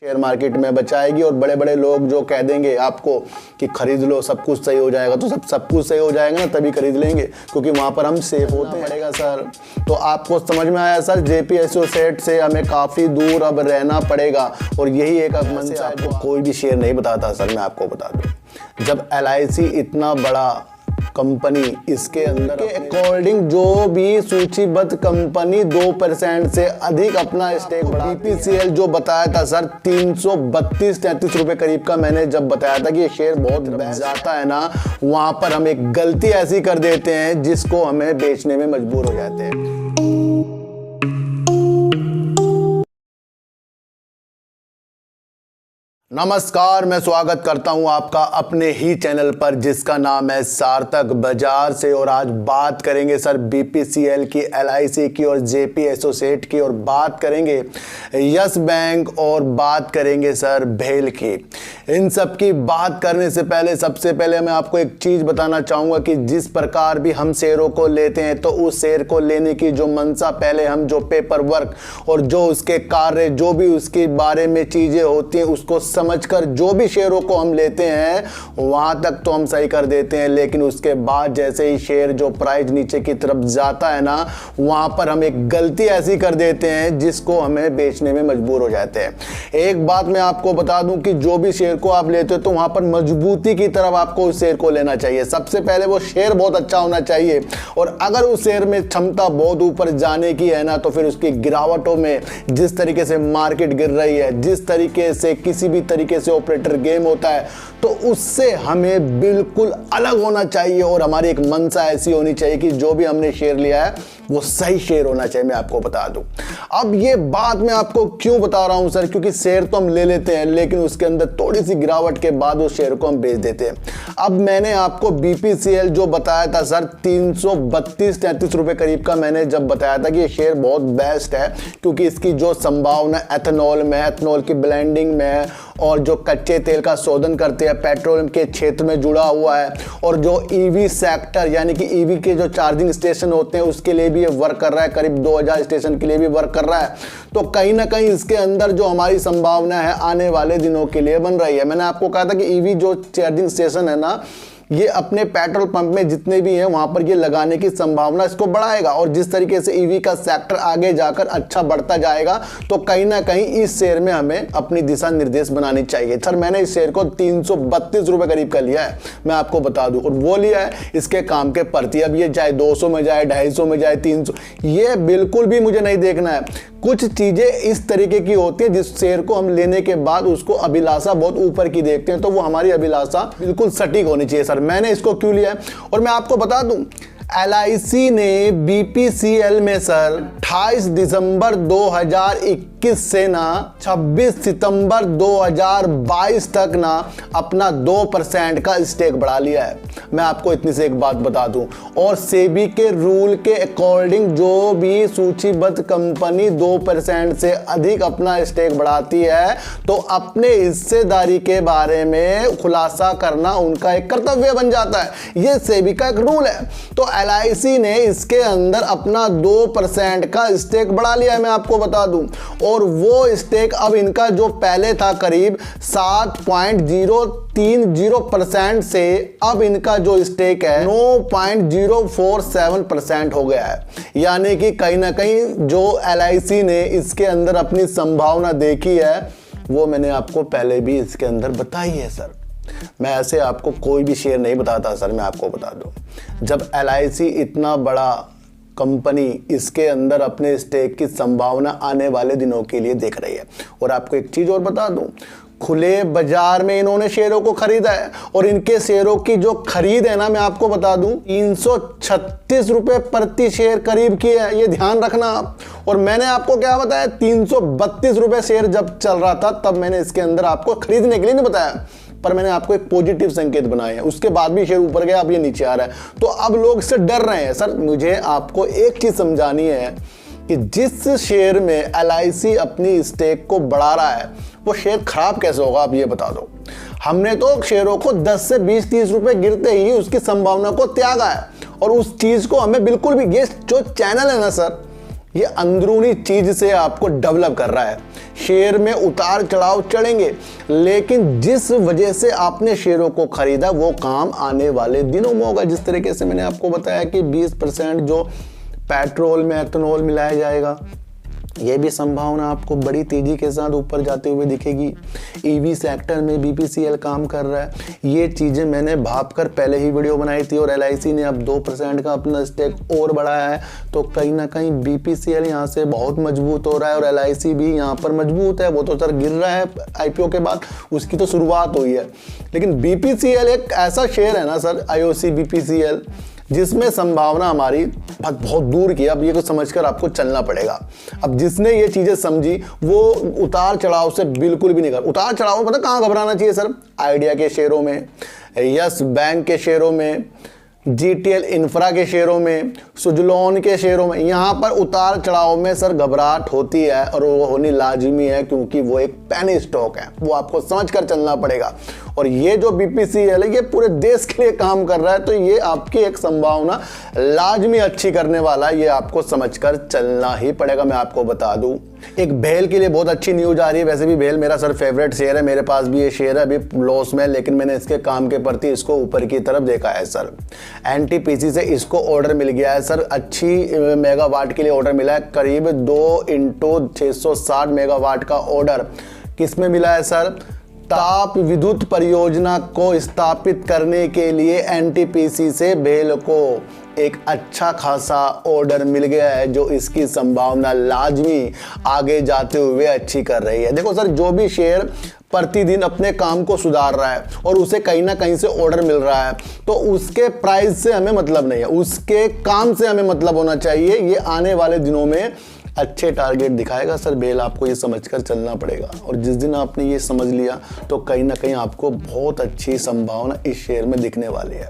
Share market में बचाएगी और बड़े बड़े लोग जो कह देंगे आपको कि खरीद लो सब कुछ सही हो जाएगा, तो सब कुछ सही हो जाएगा ना तभी खरीद लेंगे, क्योंकि वहाँ पर हम सेफ होते पड़ेगा सर। तो आपको समझ में आया सर, जेपी एसोसिएट से हमें काफ़ी दूर अब रहना पड़ेगा और यही एक मंशा है। आपको कोई भी शेयर नहीं बताता सर, मैं आपको बता दूँ। जब LIC इतना बड़ा कंपनी, इसके अंदर के अकॉर्डिंग जो भी सूचीबद्ध कंपनी 2% से अधिक अपना स्टेक बढ़ा, BPCL जो बताया था सर 332-33 रुपए करीब का, मैंने जब बताया था कि ये शेयर बहुत जाता है ना, वहां पर हम एक गलती ऐसी कर देते हैं जिसको हमें बेचने में मजबूर हो जाते हैं। नमस्कार, मैं स्वागत करता हूं आपका अपने ही चैनल पर जिसका नाम है सार्थक बाजार से। और आज बात करेंगे सर BPCL की, LIC की और जेपी एसोसिएट की, और बात करेंगे यस बैंक और बात करेंगे सर भेल की। इन सब की बात करने से पहले सबसे पहले मैं आपको एक चीज़ बताना चाहूँगा कि जिस प्रकार भी हम शेयरों को लेते हैं तो उस शेयर को लेने की जो मंशा, पहले हम जो पेपर वर्क और जो उसके कार्य, जो भी उसके बारे में चीज़ें होती हैं उसको समझकर जो भी शेयरों को हम लेते हैं वहां तक तो हम सही कर देते हैं, लेकिन उसके बाद जैसे ही शेयर जो प्राइस नीचे की तरफ जाता है ना, वहां पर हम एक गलती ऐसी कर देते हैं जिसको हमें बेचने में मजबूर हो जाते हैं। एक बात मैं आपको बता दूं कि जो भी शेयर को आप लेते हो तो वहां पर मजबूती की तरफ आपको उस शेयर को लेना चाहिए। सबसे पहले वो शेयर बहुत अच्छा होना चाहिए, और अगर उस शेयर में क्षमता बहुत ऊपर जाने की है ना, तो फिर उसकी गिरावटों में जिस तरीके से मार्केट गिर रही है, जिस तरीके से किसी भी तरीके से ऑपरेटर गेम होता है, तो उससे हमें बिल्कुल अलग होना चाहिए और हमारी एक मंशा ऐसी होनी चाहिए कि जो भी हमने शेयर लिया है वो सही शेयर होना चाहिए। मैं आपको बता दूं, अब ये बात मैं आपको क्यों बता रहा हूं सर, क्योंकि शेयर तो हम ले लेते हैं लेकिन उसके अंदर थोड़ी सी गिरावट के बाद उस शेयर को हम बेच देते हैं। अब मैंने आपको BPCL जो बताया था सर 332-33 रुपए करीब का, मैंने जब बताया था कि ये शेयर बहुत बेस्ट है क्योंकि इसकी जो संभावना एथेनॉल में, एथेनॉल की ब्लेंडिंग में है, और जो कच्चे तेल का शोधन करते हैं, पेट्रोलियम के क्षेत्र में जुड़ा हुआ है, और जो EV सेक्टर यानी कि EV के जो चार्जिंग स्टेशन होते हैं उसके लिए भी ये वर्क कर रहा है, करीब 2000 स्टेशन के लिए भी वर्क कर रहा है। तो कहीं ना कहीं इसके अंदर जो हमारी संभावना है आने वाले दिनों के लिए बन रही है। मैंने आपको कहा था कि EV जो चार्जिंग स्टेशन है ना, ये अपने पेट्रोल पंप में जितने भी हैं वहां पर ये लगाने की संभावना इसको बढ़ाएगा, और जिस तरीके से EV का सेक्टर आगे जाकर अच्छा बढ़ता जाएगा तो कहीं ना कहीं इस शेयर में हमें अपनी दिशा निर्देश बनानी चाहिए। सर मैंने इस शेयर को 332 रुपए करीब का लिया है, मैं आपको बता दूं, और वो लिया है इसके काम के प्रति। अब ये चाहे 200 में जाए, 250 में जाए, 300, ये बिल्कुल भी मुझे नहीं देखना है। कुछ चीजें इस तरीके की होती है जिस शेयर को हम लेने के बाद उसको अभिलाषा बहुत ऊपर की देखते हैं, तो वो हमारी अभिलाषा बिल्कुल सटीक होनी चाहिए। सर मैंने इसको क्यों लिया है, और मैं आपको बता दूं, LIC ने BPCL में सर 28 दिसंबर 2021 से ना 26 सितंबर 2022 तक ना अपना 2% का स्टेक बढ़ा लिया है। मैं आपको इतनी से एक बात बता दूं, और सेबी के रूल के अकॉर्डिंग जो भी सूचीबद्ध कंपनी 2% से अधिक अपना स्टेक बढ़ाती है तो अपने हिस्सेदारी के बारे में खुलासा करना उनका एक कर्तव्य बन जाता है। यह सेबी का एक रूल है। तो LIC ने इसके अंदर अपना 2% का स्टेक बढ़ा लिया है, मैं आपको बता दूं, और वो स्टेक अब इनका जो पहले था करीब 7.030% से अब इनका जो स्टेक है 9.047% हो गया है। यानी कि कहीं ना कहीं जो LIC ने इसके अंदर अपनी संभावना देखी है वो मैंने आपको पहले भी इसके अंदर बताई है सर। मैं ऐसे आपको कोई भी शेयर नहीं बताता सर, मैं आपको बता दूं, जब LIC इतना बड़ा कंपनी इसके अंदर अपने स्टेक की संभावना आने वाले दिनों के लिए देख रही है। और आपको एक चीज और बता दूं, खुले बाजार में इन्होंने शेयरों को खरीदा है, और इनके शेयरों की जो खरीद है ना, मैं आपको बता दूं 336 रुपए प्रति शेयर करीब की है, ये ध्यान रखना आप। और मैंने आपको क्या बताया, 332 रुपए शेयर जब चल रहा था तब मैंने इसके अंदर आपको खरीदने के लिए नहीं बताया, पर मैंने आपको एक पॉजिटिव संकेत बनाए हैं। उसके बाद भी शेयर ऊपर गया, अब ये नीचे आ रहा है, तो अब लोग इससे डर रहे हैं। सर मुझे आपको एक चीज समझानी है कि जिस शेयर में LIC अपनी स्टेक को बढ़ा रहा है वो शेयर खराब कैसे होगा, आप ये बता दो। हमने तो शेयरों को 10 से 20-30 रुपए गिरते ही उसकी संभावना को त्यागा है, और उस चीज को हमें बिल्कुल भी, ये जो चैनल है ना सर, ये अंदरूनी चीज से आपको डेवलप कर रहा है। शेयर में उतार चढ़ाव चढ़ेंगे, लेकिन जिस वजह से आपने शेयरों को खरीदा वो काम आने वाले दिनों में होगा। जिस तरीके से मैंने आपको बताया कि 20% जो पेट्रोल में एथेनॉल मिलाया जाएगा, ये भी संभावना आपको बड़ी तेजी के साथ ऊपर जाते हुए दिखेगी। ईवी सेक्टर में बीपीसीएल काम कर रहा है। ये चीज़ें मैंने भाप कर पहले ही वीडियो बनाई थी और एलआईसी ने अब 2% का अपना स्टेक और बढ़ाया है, तो कहीं ना कहीं बीपीसीएल यहाँ से बहुत मजबूत हो रहा है और एलआईसी भी यहाँ पर मजबूत है। वो तो सर गिर रहा है आईपीओ के बाद, उसकी तो शुरुआत हुई है, लेकिन बीपीसीएल एक ऐसा शेयर है ना सर, आईओसी बीपीसीएल, जिसमें संभावना हमारी बहुत दूर की। अब ये को समझकर आपको चलना पड़ेगा। अब जिसने ये चीजें समझी वो उतार चढ़ाव से बिल्कुल भी नहीं कर। उतार चढ़ाव पता कहाँ घबराना चाहिए सर? आइडिया के शेयरों में, यस बैंक के शेयरों में, जीटीएल इंफ्रा के शेयरों में, सुजलॉन के शेयरों में, यहाँ पर उतार चढ़ाव में सर घबराहट होती है और वो होनी लाजमी है, क्योंकि वो एक पेनी स्टॉक है। वो आपको समझ कर चलना पड़ेगा। और ये जो बीपीसीएल है ये पूरे देश के लिए काम कर रहा है, तो ये आपकी एक संभावना लाजमी अच्छी करने वाला है। ये आपको समझकर चलना ही पड़ेगा। मैं आपको बता दूं, एक भेल के लिए बहुत अच्छी न्यूज आ रही है। वैसे भी भेल मेरा सर फेवरेट शेयर है, मेरे पास भी ये शेयर है, अभी लॉस में, लेकिन मैंने इसके काम के प्रति इसको ऊपर की तरफ देखा है सर। एनटीपीसी से इसको ऑर्डर मिल गया है सर, अच्छी मेगावाट के लिए ऑर्डर मिला है, करीब 2 × 660 मेगावाट का ऑर्डर। किस में मिला है सर? ताप विद्युत परियोजना को स्थापित करने के लिए एनटीपीसी से भेल को एक अच्छा खासा ऑर्डर मिल गया है, जो इसकी संभावना लाजमी आगे जाते हुए अच्छी कर रही है। देखो सर, जो भी शेयर प्रतिदिन अपने काम को सुधार रहा है और उसे कहीं ना कहीं से ऑर्डर मिल रहा है, तो उसके प्राइस से हमें मतलब नहीं है, उसके काम से हमें मतलब होना चाहिए। ये आने वाले दिनों में अच्छे टारगेट दिखाएगा सर भेल, आपको ये समझकर चलना पड़ेगा। और जिस दिन आपने ये समझ लिया तो कहीं ना कहीं आपको बहुत अच्छी संभावना इस शेयर में दिखने वाली है।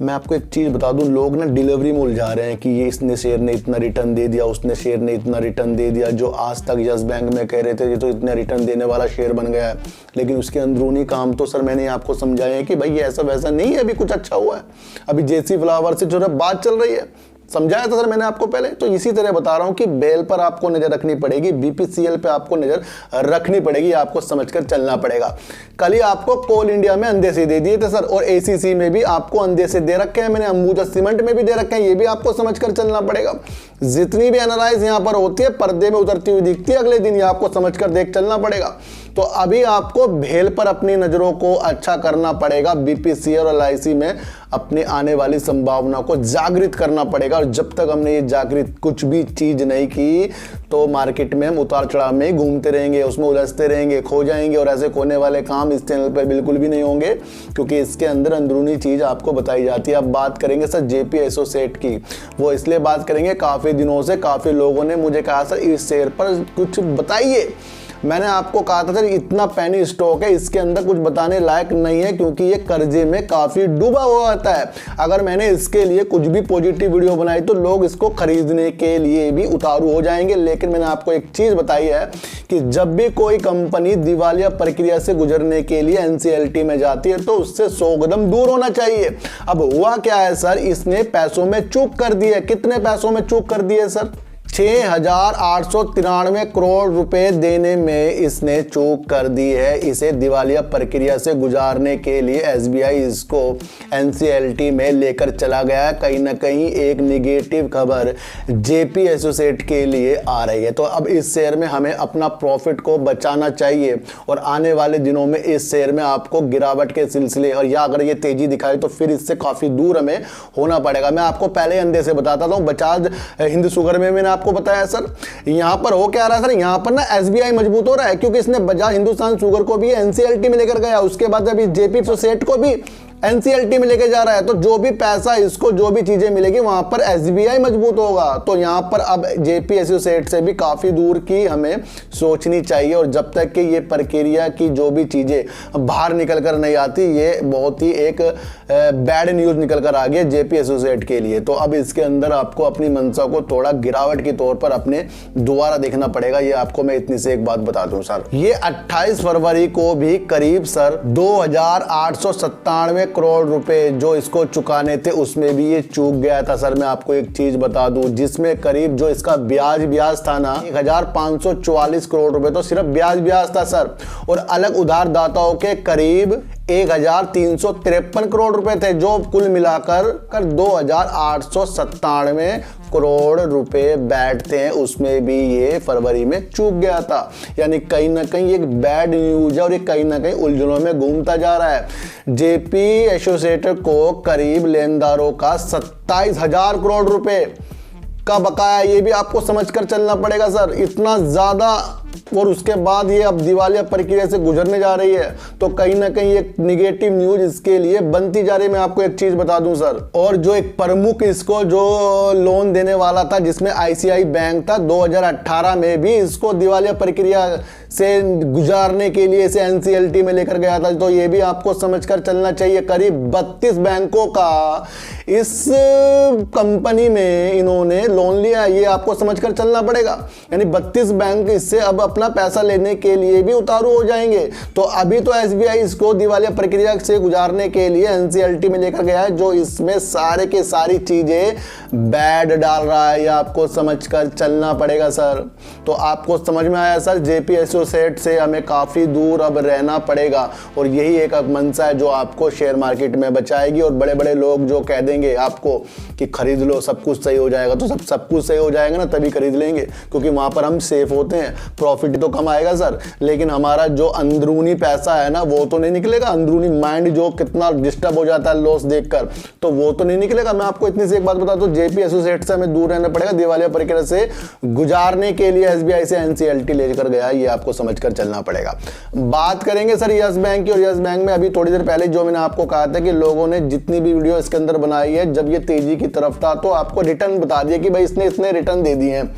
मैं आपको एक चीज़ बता दूं, लोग ना डिलीवरी में उलझा रहे हैं कि ये इसने शेयर ने इतना रिटर्न दे दिया, उसने शेयर ने इतना रिटर्न दे दिया। जो आज तक यस बैंक में कह रहे थे ये तो इतने रिटर्न देने वाला शेयर बन गया है, लेकिन उसके अंदरूनी काम तो सर मैंने आपको समझाया है कि भाई ये ऐसा वैसा नहीं है, अभी कुछ अच्छा हुआ है। अभी जेसी फ्लावर से जो है बात चल रही है, समझाया था सर मैंने आपको पहले। तो इसी तरह बता रहा हूं कि बेल पर आपको नजर रखनी पड़ेगी, बीपीसीएल पे आपको नजर रखनी पड़ेगी, आपको समझकर चलना पड़ेगा। कल ही आपको कोल इंडिया में अंदेशे दे दिए थे सर, और एसीसी में भी आपको अंदेशे दे रखे हैं मैंने, अंबुजा सीमेंट में भी दे रखे हैं, ये भी आपको समझकर चलना पड़ेगा। जितनी भी एनालाइज यहां पर होती है पर्दे में उतरती हुई दिखती है, अगले दिन ये आपको समझकर देख चलना पड़ेगा। तो अभी आपको भेल पर अपनी नजरों को अच्छा करना पड़ेगा, बीपीसीएल और एलआईसी में अपनी आने वाली संभावना को जागृत करना पड़ेगा। और जब तक हमने ये जागृत कुछ भी चीज नहीं की तो मार्केट में हम उतार चढ़ाव में घूमते रहेंगे, उसमें उलझते रहेंगे, खो जाएंगे। और ऐसे खोने वाले काम इस चैनल पर बिल्कुल भी नहीं होंगे, क्योंकि इसके अंदर अंदरूनी चीज आपको बताई जाती है। अब बात करेंगे सर जेपी एसोसिएट की, वो इसलिए बात करेंगे, काफी दिनों से काफी लोगों ने मुझे कहा सर इस शेयर पर कुछ बताइए। मैंने आपको कहा था सर इतना पैनी स्टॉक है, इसके अंदर कुछ बताने लायक नहीं है, क्योंकि ये कर्जे में काफी डूबा हुआ होता है। अगर मैंने इसके लिए कुछ भी पॉजिटिव वीडियो बनाई तो लोग इसको खरीदने के लिए भी उतारू हो जाएंगे। लेकिन मैंने आपको एक चीज बताई है कि जब भी कोई कंपनी दिवालिया प्रक्रिया से गुजरने के लिए एनसीएलटी में जाती है तो उससे 100 कदम दूर होना चाहिए। अब हुआ क्या है सर, इसने पैसों में चूक कर दी है। कितने पैसों में चूक कर दिए सर? 6,893 करोड़ रुपए देने में इसने चूक कर दी है। इसे दिवालिया प्रक्रिया से गुजारने के लिए एसबीआई इसको एनसीएलटी में लेकर चला गया। कहीं ना कहीं एक निगेटिव खबर जेपी एसोसिएट के लिए आ रही है। तो अब इस शेयर में हमें अपना प्रॉफिट को बचाना चाहिए और आने वाले दिनों में इस शेयर में आपको गिरावट के सिलसिले और या अगर ये तेजी दिखाए तो फिर इससे काफी दूर हमें होना पड़ेगा। मैं आपको पहले अंदे से बताता हूं, बजाज हिंद शुगर में मैंने आपको बताया सर, यहां पर हो क्या रहा है सर, यहां पर ना एसबीआई मजबूत हो रहा है, क्योंकि इसने बजाज हिंदुस्तान शुगर को भी एनसीएलटी में लेकर गया, उसके बाद अभी जेपी एसोसिएट को भी एनसीएलटी में लेके जा रहा है। तो जो भी पैसा इसको जो भी चीजें मिलेगी वहां पर एसबीआई मजबूत होगा। तो यहां पर अब जेपी एसोसिएट से भी काफी दूर की हमें सोचनी चाहिए। और जब तक कि ये प्रक्रिया की जो भी चीजें बाहर निकल कर नहीं आती, ये बहुत ही एक बैड न्यूज निकल कर आ गया जेपी एसोसिएट के लिए। तो अब इसके अंदर आपको अपनी मंशा को थोड़ा गिरावट के तौर पर अपने दोबारा देखना पड़ेगा। ये आपको मैं इतनी से एक बात बता दूं सर, ये 28 फरवरी को भी करीब सर 2,897 करोड़ रुपए जो इसको चुकाने थे उसमें भी ये चूक गया था सर। मैं आपको एक चीज बता दूं, जिसमें करीब जो इसका ब्याज था ना 1544 करोड़ रुपए तो सिर्फ ब्याज था सर, और अलग उधारदाताओं के करीब 1353 करोड़ रुपए थे, जो कुल मिलाकर 2897 करोड़ रुपए बैठते हैं, उसमें भी ये फरवरी में चूक गया था। यानी कहीं ना कहीं एक बैड न्यूज है और ये कहीं ना कहीं उलझनों में घूमता जा रहा है। जेपी एसोसिएट को करीब लेनदारों का 27,000 करोड़ रुपए का बकाया, ये भी आपको समझकर चलना पड़ेगा सर, इतना ज्यादा। और उसके बाद ये अब दिवालिया प्रक्रिया से गुजरने जा रही है, तो कहीं ना कहीं एक निगेटिव न्यूज इसके लिए बनती जा रही है। मैं आपको एक चीज बता दूं सर, और जो एक प्रमुख इसको जो लोन देने वाला था जिसमें आईसीआई बैंक था, 2018 में भी इसको दिवालिया प्रक्रिया से गुजारने के लिए इसे एनसीएलटी में लेकर गया था। तो ये भी आपको समझकर चलना चाहिए। करीब 32 बैंकों का इस कंपनी में इन्होंने लोन लिया, ये आपको समझकर चलना पड़ेगा। यानी 32 बैंक इससे अब अपना पैसा लेने के लिए भी उतारू हो जाएंगे। तो अभी तो एसबीआई इसको दिवालिया प्रक्रिया से गुजारने के लिए एनसीएलटी में लेकर गया है, जो इसमें सारे के सारी चीजें बैड डाल रहा है। ये आपको समझकर चलना पड़ेगा सर। तो आपको समझ में आया सर, जेपी एसोसिएट से हमें काफी दूर अब रहना पड़ेगा, और यही एक मंशा है जो आपको शेयर मार्केट में बचाएगी। और बड़े बड़े लोग जो कह देंगे आपको कि खरीद लो सब कुछ सही हो जाएगा, तो सब कुछ सही हो जाएगा ना तभी खरीद लेंगे, क्योंकि वहां पर हम सेफ होते हैं। प्रॉफिट तो कम आएगा सर, लेकिन हमारा जो अंदरूनी पैसा है ना वो तो नहीं निकलेगा। अंदरूनी माइंड जो कितना डिस्टर्ब हो जाता है लॉस देखकर, तो वो तो नहीं निकलेगा। मैं आपको इतनी सी एक बात बता दूं, जेपी एसोसिएट से हमें दूर रहना पड़ेगा। दिवालिया प्रक्रिया से गुजारने के लिए एसबीआई से एनसीएलटी लेकर गया, ये आपको समझकर चलना पड़ेगा। बात करेंगे सर यस बैंक की, और यस बैंक में अभी थोड़ी देर पहले जो मैंने आपको कहा था कि लोगों ने जितनी भी वीडियो इसके अंदर बनाई है, जब ये तेजी की तरफ था तो आपको रिटर्न बता दिया कि भाई इसने इतने रिटर्न दे दिए हैं,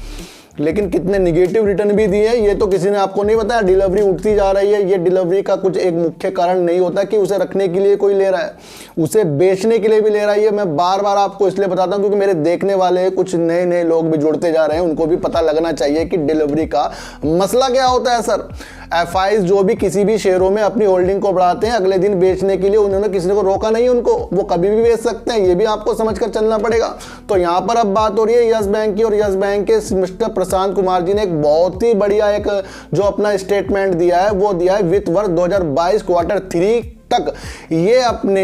लेकिन कितने निगेटिव रिटर्न भी दिए ये तो किसी ने आपको नहीं बताया। डिलीवरी उठती जा रही है, ये डिलीवरी का कुछ एक मुख्य कारण नहीं होता कि उसे रखने के लिए कोई ले रहा है, उसे बेचने के लिए भी ले रहा है। ये मैं बार बार आपको इसलिए बताता हूं क्योंकि मेरे देखने वाले कुछ नए नए लोग भी जुड़ते जा रहे हैं, उनको भी पता लगना चाहिए कि डिलीवरी का मसला क्या होता है सर। एफआईज जो भी किसी भी शेयरों में अपनी होल्डिंग को बढ़ाते हैं, अगले दिन बेचने के लिए उन्होंने किसी को रोका नहीं, उनको वो कभी भी बेच सकते हैं, ये भी आपको समझकर चलना पड़ेगा। तो यहां पर अब बात हो रही है यस बैंक की, और यस बैंक के मिस्टर प्रशांत कुमार जी ने एक बहुत ही बढ़िया एक जो अपना स्टेटमेंट दिया है, वो दिया है वित्त वर्ष 2022 क्वार्टर 3 तक ये अपने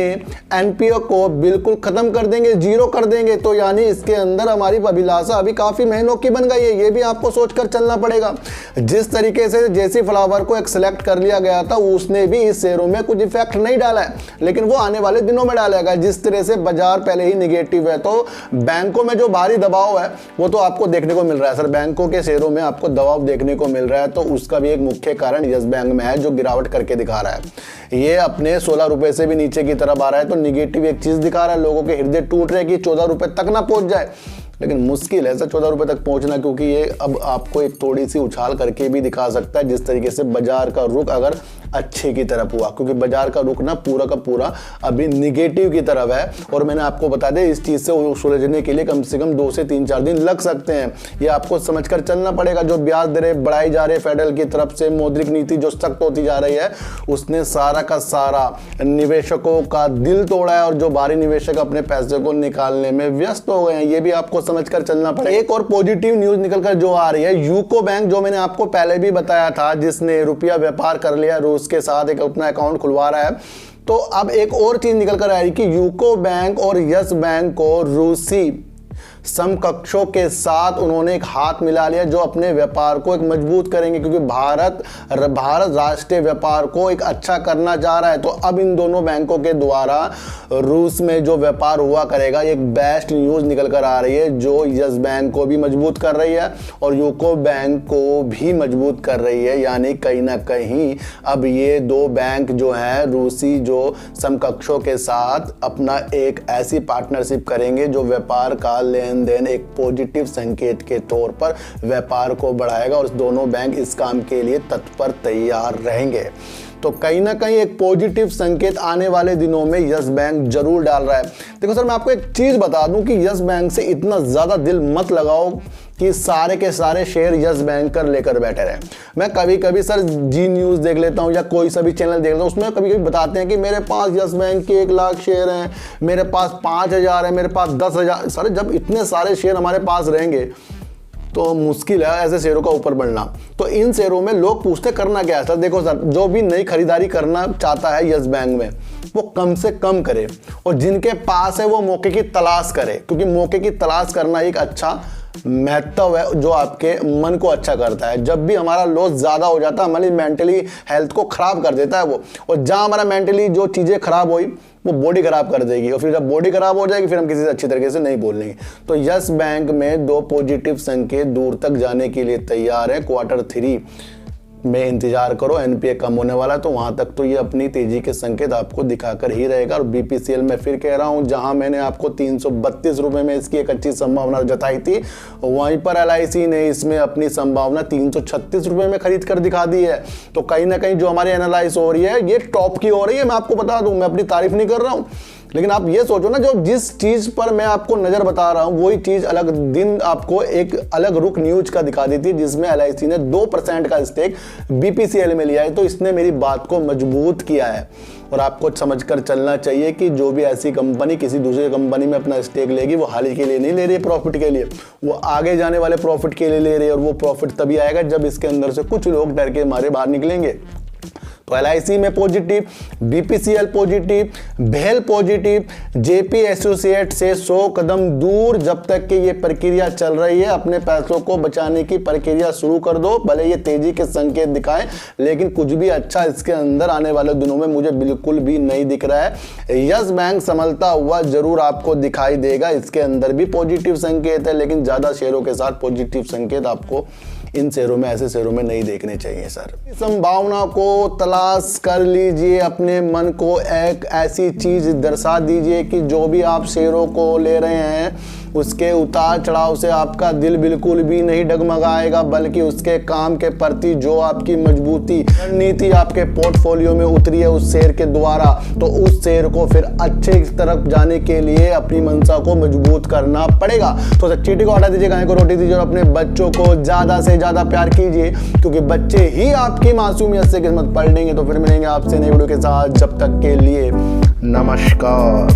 एनपीओ को बिल्कुल खत्म कर देंगे, जीरो कर देंगे। तो यानी इसके अंदर हमारी अभिलाषा अभी काफी महीनों की बन गई है, ये भी आपको सोचकर चलना पड़ेगा। जिस तरीके से जेसी फ्लावर को एक सिलेक्ट कर लिया गया था, उसने भी इस शेयरों में कुछ इफेक्ट नहीं डाला है, लेकिन वो आने वाले दिनों में डालेगा। जिस तरह से बाजार पहले ही निगेटिव है, तो बैंकों में जो भारी दबाव है वो तो आपको देखने को मिल रहा है सर। बैंकों के शेयरों में आपको दबाव देखने को मिल रहा है, तो उसका भी एक मुख्य कारण यस बैंक में है जो गिरावट करके दिखा रहा है। ये अपने 16 रुपए से भी नीचे की तरफ आ रहा है, तो निगेटिव एक चीज दिखा रहा है, लोगों के हृदय टूट रहे कि 14 रुपए तक ना पहुंच जाए। लेकिन मुश्किल है सर 14 रुपए तक पहुंचना, क्योंकि ये अब आपको एक थोड़ी सी उछाल करके भी दिखा सकता है जिस तरीके से बाजार का रुख अगर अच्छे की तरफ हुआ, क्योंकि बाजार का रुख ना पूरा का पूरा अभी निगेटिव की तरफ है। और मैंने आपको बता दें इस चीज से सुलझने के लिए कम से कम 2 से 3-4 दिन लग सकते हैं, ये आपको समझकर चलना पड़ेगा। जो ब्याज दरें बढ़ाई जा रही है फेडरल की तरफ से, मौद्रिक नीति जो सख्त होती जा रही है, उसने सारा का सारा निवेशकों का दिल तोड़ा है, और जो बाहरी निवेशक अपने पैसे को निकालने में व्यस्त हो गए हैं, ये भी आपको समझकर चलना पड़ेगा। एक और पॉजिटिव न्यूज निकलकर जो आ रही है, यूको बैंक जो मैंने आपको पहले भी बताया था, जिसने रुपया व्यापार कर लिया रूस के साथ, एक अपना अकाउंट खुलवा रहा है, तो अब एक और चीज निकलकर आ रही कि यूको बैंक और यस बैंक को रूसी समकक्षों के साथ उन्होंने एक हाथ मिला लिया, जो अपने व्यापार को एक मजबूत करेंगे, क्योंकि भारत राष्ट्रीय व्यापार को एक अच्छा करना चाह रहा है। तो अब इन दोनों बैंकों के द्वारा रूस में जो व्यापार हुआ करेगा, एक बेस्ट न्यूज निकल कर आ रही है, जो यस बैंक को भी मजबूत कर रही है और यूको बैंक को भी मजबूत कर रही है। यानी कहीं ना कहीं अब ये दो बैंक जो है रूसी जो समकक्षों के साथ अपना एक ऐसी पार्टनरशिप करेंगे जो व्यापार का लेन देन एक पॉजिटिव संकेत के तौर पर व्यापार को बढ़ाएगा, और दोनों बैंक इस काम के लिए तत्पर तैयार रहेंगे। तो कहीं ना कहीं एक पॉजिटिव संकेत आने वाले दिनों में यस बैंक जरूर डाल रहा है। देखो सर, मैं आपको एक चीज बता दूं कि यस बैंक से इतना ज्यादा दिल मत लगाओ कि सारे के सारे शेयर यस बैंक कर लेकर बैठे रहे। मैं कभी कभी सर जी न्यूज़ देख लेता हूँ या कोई सा भी चैनल देख लेता हूँ, उसमें कभी कभी बताते हैं कि मेरे पास यस बैंक के 1 लाख शेयर हैं, मेरे पास 5,000 है, मेरे पास 10,000। सर जब इतने सारे शेयर हमारे पास रहेंगे तो मुश्किल है ऐसे शेयरों का ऊपर बढ़ना। तो इन शेयरों में लोग पूछते करना क्या है सर। देखो सर, जो भी नई खरीदारी करना चाहता है यस बैंक में वो कम से कम करे, और जिनके पास है वो मौके की तलाश करे, क्योंकि मौके की तलाश करना एक अच्छा महत्व है जो आपके मन को अच्छा करता है। जब भी हमारा लॉस ज़्यादा हो जाता है हमारी मेंटली हेल्थ को ख़राब कर देता है वो, और जहाँ हमारा मेंटली जो चीज़ें खराब हुई वो बॉडी खराब कर देगी, और फिर जब बॉडी खराब हो जाएगी फिर हम किसी से अच्छी तरीके से नहीं बोलेंगे। तो यस बैंक में 2 पॉजिटिव संकेत दूर तक जाने के लिए तैयार है। Q3 में इंतजार करो, एनपीए कम होने वाला है, तो वहां तक तो ये अपनी तेजी के संकेत आपको दिखाकर ही रहेगा। और बीपीसीएल में फिर कह रहा हूं, जहां मैंने आपको 332 रुपए में इसकी एक अच्छी संभावना जताई थी, वहीं पर एलआईसी ने इसमें अपनी संभावना 336 रुपए में खरीद कर दिखा दी है। तो कहीं ना कहीं जो हमारी एनालाइज हो रही है ये टॉप की हो रही है। मैं आपको बता दूं, मैं अपनी तारीफ नहीं कर रहा हूं, लेकिन आप ये सोचो ना, जो जिस चीज पर मैं आपको नजर बता रहा हूं वही चीज अलग दिन आपको एक अलग रुख न्यूज का दिखा दी थी, जिसमें एलआईसी ने 2% का स्टेक बीपीसीएल में लिया है। तो इसने मेरी बात को मजबूत किया है, और आपको समझकर चलना चाहिए कि जो भी ऐसी कंपनी किसी दूसरी कंपनी में अपना स्टेक लेगी वो हाल ही के लिए नहीं ले रही है प्रॉफिट के लिए, वो आगे जाने वाले प्रॉफिट के लिए ले रही है। और वो प्रॉफिट तभी आएगा जब इसके अंदर से कुछ लोग डर के मारे बाहर निकलेंगे। तो एलआईसी में पॉजिटिव, बीपीसीएल पॉजिटिव, भेल पॉजिटिव, जेपी एसोसिएट से 100 कदम दूर। जब तक कि ये प्रक्रिया चल रही है अपने पैसों को बचाने की प्रक्रिया शुरू कर दो। भले ये तेजी के संकेत दिखाएं, लेकिन कुछ भी अच्छा इसके अंदर आने वाले दिनों में मुझे बिल्कुल भी नहीं दिख रहा है। यस बैंक संभलता हुआ जरूर आपको दिखाई देगा, इसके अंदर भी पॉजिटिव संकेत है, लेकिन ज्यादा शेयरों के साथ पॉजिटिव संकेत आपको इन शेयरों में, ऐसे शेयरों में नहीं देखने चाहिए सर। संभावना को तलाश कर लीजिए, अपने मन को एक ऐसी चीज दर्शा दीजिए कि जो भी आप शेयरों को ले रहे हैं उसके उतार चढ़ाव से आपका दिल बिल्कुल भी नहीं डगमगाएगा, बल्कि उसके काम के प्रति जो आपकी मजबूती रणनीति आपके पोर्टफोलियो में उतरी है उस शेयर के द्वारा, तो उस शेयर को फिर अच्छे तरफ जाने के लिए अपनी मंशा को मजबूत करना पड़ेगा। तो चीटी को हटा दीजिए, गाय को रोटी दीजिए, और अपने बच्चों को ज्यादा से ज्यादा प्यार कीजिए, क्योंकि बच्चे ही आपकी मासूमियत से किस्मत पलटेंगे। तो फिर मिलेंगे आपसे नई वीडियो के साथ, जब तक के लिए नमस्कार।